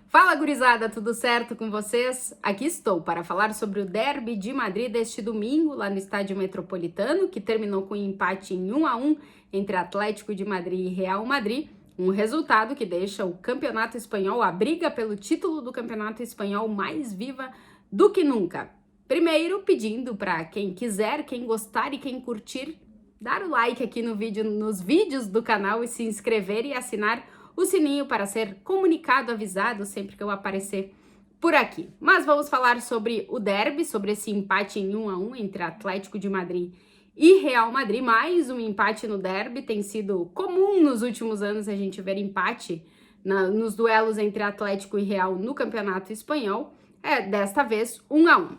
Fala, gurizada, tudo certo com vocês? Aqui estou para falar sobre o derby de Madrid deste domingo, lá no Estádio Metropolitano, que terminou com um empate em 1-1 entre Atlético de Madrid e Real Madrid, um resultado que deixa o Campeonato Espanhol, a briga pelo título do Campeonato Espanhol mais viva do que nunca. Primeiro, pedindo para quem quiser, quem gostar e quem curtir, dar o like aqui no vídeo, nos vídeos do canal e se inscrever e assinar o sininho para ser comunicado, avisado sempre que eu aparecer por aqui. Mas vamos falar sobre o derby, sobre esse empate em 1-1 entre Atlético de Madrid e Real Madrid. Mais um empate no derby, tem sido comum nos últimos anos a gente ver empate nos duelos entre Atlético e Real no Campeonato Espanhol. Desta vez 1-1.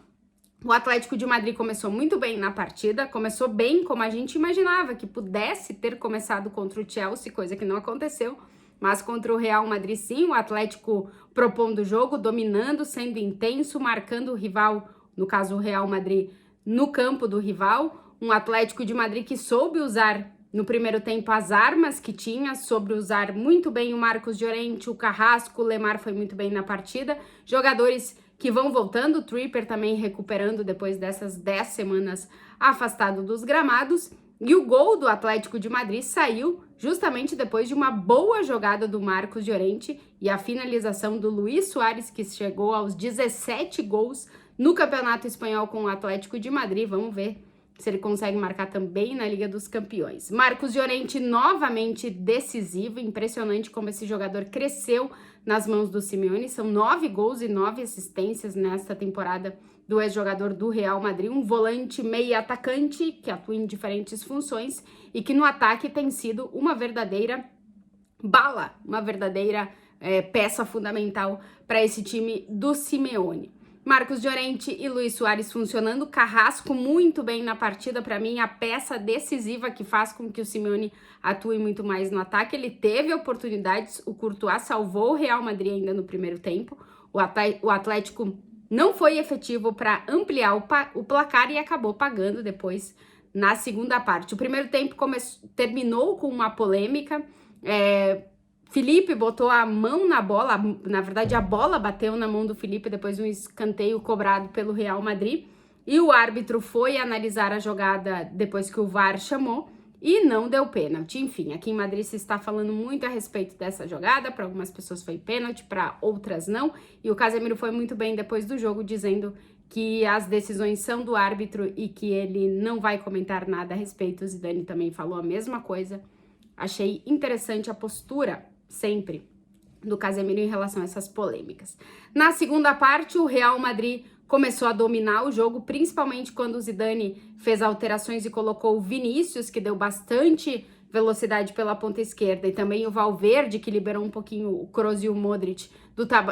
O Atlético de Madrid começou muito bem na partida, começou bem como a gente imaginava que pudesse ter começado contra o Chelsea, coisa que não aconteceu. Mas contra o Real Madrid, sim, o Atlético propondo o jogo, dominando, sendo intenso, marcando o rival, no caso o Real Madrid, no campo do rival. Um Atlético de Madrid que soube usar no primeiro tempo as armas que tinha, soube usar muito bem o Marcos Llorente, o Carrasco, o Lemar foi muito bem na partida. Jogadores que vão voltando, o Tripper também recuperando depois dessas 10 semanas afastado dos gramados. E o gol do Atlético de Madrid saiu justamente depois de uma boa jogada do Marcos Llorente e a finalização do Luis Suárez, que chegou aos 17 gols no Campeonato Espanhol com o Atlético de Madrid. Vamos ver se ele consegue marcar também na Liga dos Campeões. Marcos Llorente novamente decisivo, impressionante como esse jogador cresceu nas mãos do Simeone. São 9 gols e 9 assistências nesta temporada do ex-jogador do Real Madrid, um volante meio atacante que atua em diferentes funções e que no ataque tem sido uma verdadeira bala, uma verdadeira peça fundamental para esse time do Simeone. Marcos Llorente e Luis Suárez funcionando, Carrasco muito bem na partida, para mim a peça decisiva que faz com que o Simeone atue muito mais no ataque. Ele teve oportunidades, o Courtois salvou o Real Madrid ainda no primeiro tempo, o Atlético não foi efetivo para ampliar o placar e acabou pagando depois na segunda parte. O primeiro tempo terminou com uma polêmica, Felipe botou a mão na bola, na verdade a bola bateu na mão do Felipe depois de um escanteio cobrado pelo Real Madrid e o árbitro foi analisar a jogada depois que o VAR chamou e não deu pênalti. Enfim, aqui em Madrid se está falando muito a respeito dessa jogada, para algumas pessoas foi pênalti, para outras não, e o Casemiro foi muito bem depois do jogo dizendo que as decisões são do árbitro e que ele não vai comentar nada a respeito. O Zidane também falou a mesma coisa. Achei interessante a postura sempre do Casemiro em relação a essas polêmicas. Na segunda parte, o Real Madrid começou a dominar o jogo, principalmente quando o Zidane fez alterações e colocou o Vinícius, que deu bastante velocidade pela ponta esquerda, e também o Valverde, que liberou um pouquinho o Kroos e o Modric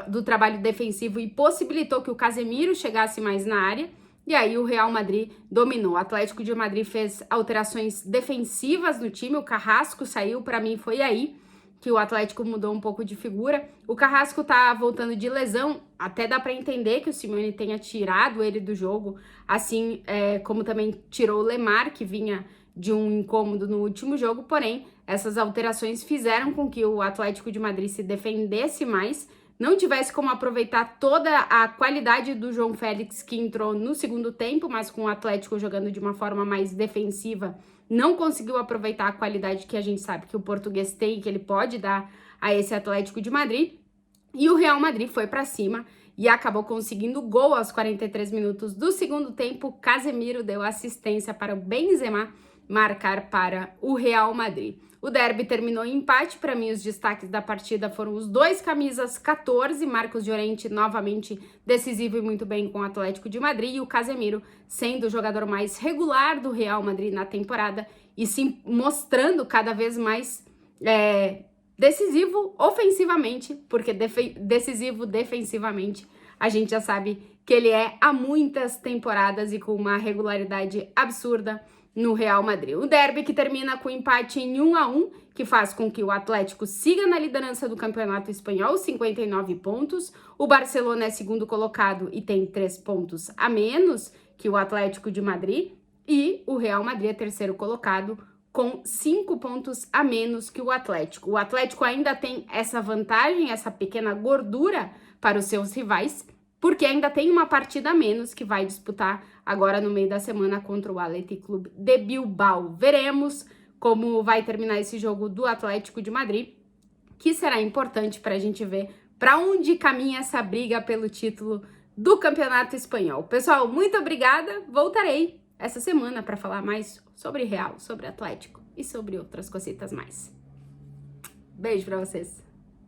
do trabalho defensivo e possibilitou que o Casemiro chegasse mais na área. E aí o Real Madrid dominou. O Atlético de Madrid fez alterações defensivas no time, o Carrasco saiu, para mim foi aí que o Atlético mudou um pouco de figura. O Carrasco tá voltando de lesão, até dá para entender que o Simeone tenha tirado ele do jogo, assim como também tirou o Lemar, que vinha de um incômodo no último jogo, porém, essas alterações fizeram com que o Atlético de Madrid se defendesse mais, não tivesse como aproveitar toda a qualidade do João Félix, que entrou no segundo tempo, mas com o Atlético jogando de uma forma mais defensiva, não conseguiu aproveitar a qualidade que a gente sabe que o português tem, que ele pode dar a esse Atlético de Madrid. E o Real Madrid foi para cima e acabou conseguindo gol aos 43 minutos do segundo tempo. Casemiro deu assistência para o Benzema marcar para o Real Madrid. O derby terminou em empate. Para mim, os destaques da partida foram os dois camisas 14, Marcos Llorente novamente decisivo e muito bem com o Atlético de Madrid, e o Casemiro sendo o jogador mais regular do Real Madrid na temporada e se mostrando cada vez mais decisivo ofensivamente, porque decisivo defensivamente a gente já sabe que ele é há muitas temporadas e com uma regularidade absurda no Real Madrid. O derby que termina com empate em 1-1, que faz com que o Atlético siga na liderança do Campeonato Espanhol, 59 pontos. O Barcelona é segundo colocado e tem 3 pontos a menos que o Atlético de Madrid. E o Real Madrid é terceiro colocado com 5 pontos a menos que o Atlético. O Atlético ainda tem essa vantagem, essa pequena gordura para os seus rivais, porque ainda tem uma partida a menos que vai disputar agora no meio da semana contra o Athletic Club de Bilbao. Veremos como vai terminar esse jogo do Atlético de Madrid, que será importante para a gente ver para onde caminha essa briga pelo título do Campeonato Espanhol. Pessoal, muito obrigada. Voltarei essa semana para falar mais sobre Real, sobre Atlético e sobre outras cositas mais. Beijo para vocês.